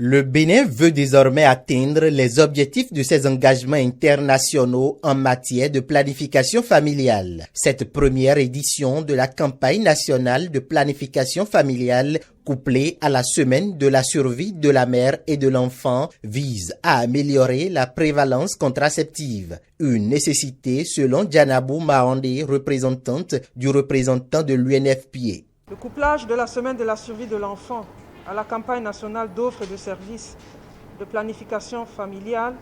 Le Bénin veut désormais atteindre les objectifs de ses engagements internationaux en matière de planification familiale. Cette première édition de la campagne nationale de planification familiale, couplée à la semaine de la survie de la mère et de l'enfant, vise à améliorer la prévalence contraceptive. Une nécessité selon Janabou Mahandé, représentante du représentant de l'UNFPA. Le couplage de la semaine de la survie de l'enfant à la campagne nationale d'offres et de services de planification familiale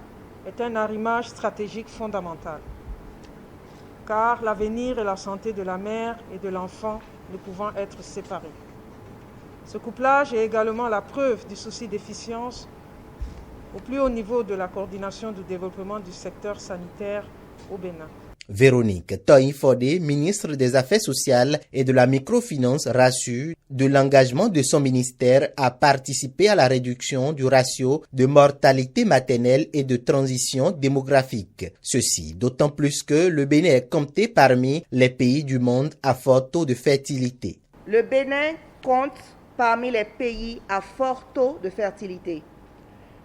est un arrimage stratégique fondamental, car l'avenir et la santé de la mère et de l'enfant ne pouvant être séparés. Ce couplage est également la preuve du souci d'efficience au plus haut niveau de la coordination du développement du secteur sanitaire au Bénin. Véronique Toye-Fodé, ministre des Affaires sociales et de la microfinance, rassure de l'engagement de son ministère à participer à la réduction du ratio de mortalité maternelle et de transition démographique. Ceci d'autant plus que le Bénin est compté parmi les pays du monde à fort taux de fertilité. Le Bénin compte parmi les pays à fort taux de fertilité.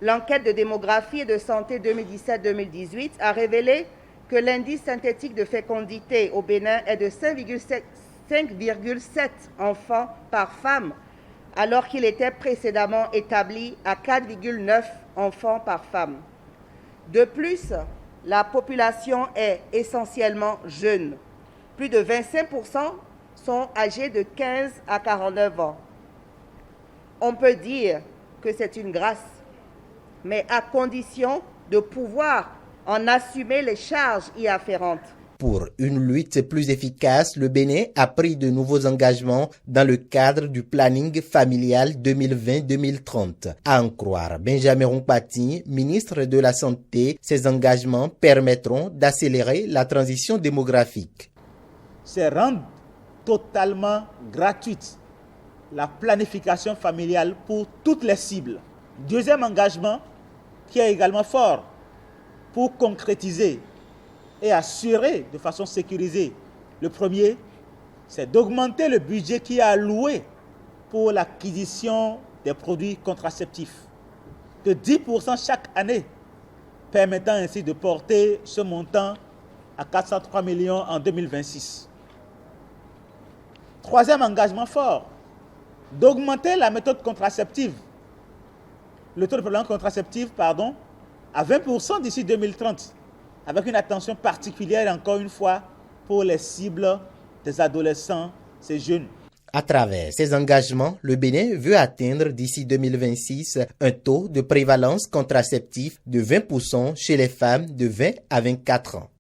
L'enquête de démographie et de santé 2017-2018 a révélé que l'indice synthétique de fécondité au Bénin est de 5,7 enfants par femme, alors qu'il était précédemment établi à 4,9 enfants par femme. De plus, la population est essentiellement jeune. Plus de 25% sont âgés de 15 à 49 ans. On peut dire que c'est une grâce, mais à condition de pouvoir en assumer les charges y afférentes. Pour une lutte plus efficace, le Bénin a pris de nouveaux engagements dans le cadre du planning familial 2020-2030. À en croire Benjamin Rompati, ministre de la Santé, ces engagements permettront d'accélérer la transition démographique. C'est rendre totalement gratuite la planification familiale pour toutes les cibles. Deuxième engagement qui est également fort, pour concrétiser et assurer de façon sécurisée. Le premier, c'est d'augmenter le budget qui est alloué pour l'acquisition des produits contraceptifs de 10% chaque année, permettant ainsi de porter ce montant à 403 millions en 2026. Troisième engagement fort, d'augmenter la méthode contraceptive, le taux de prévalence contraceptive, à 20% d'ici 2030, avec une attention particulière, encore une fois, pour les cibles des adolescents, ces jeunes. À travers ces engagements, le Bénin veut atteindre d'ici 2026 un taux de prévalence contraceptive de 20% chez les femmes de 20 à 24 ans.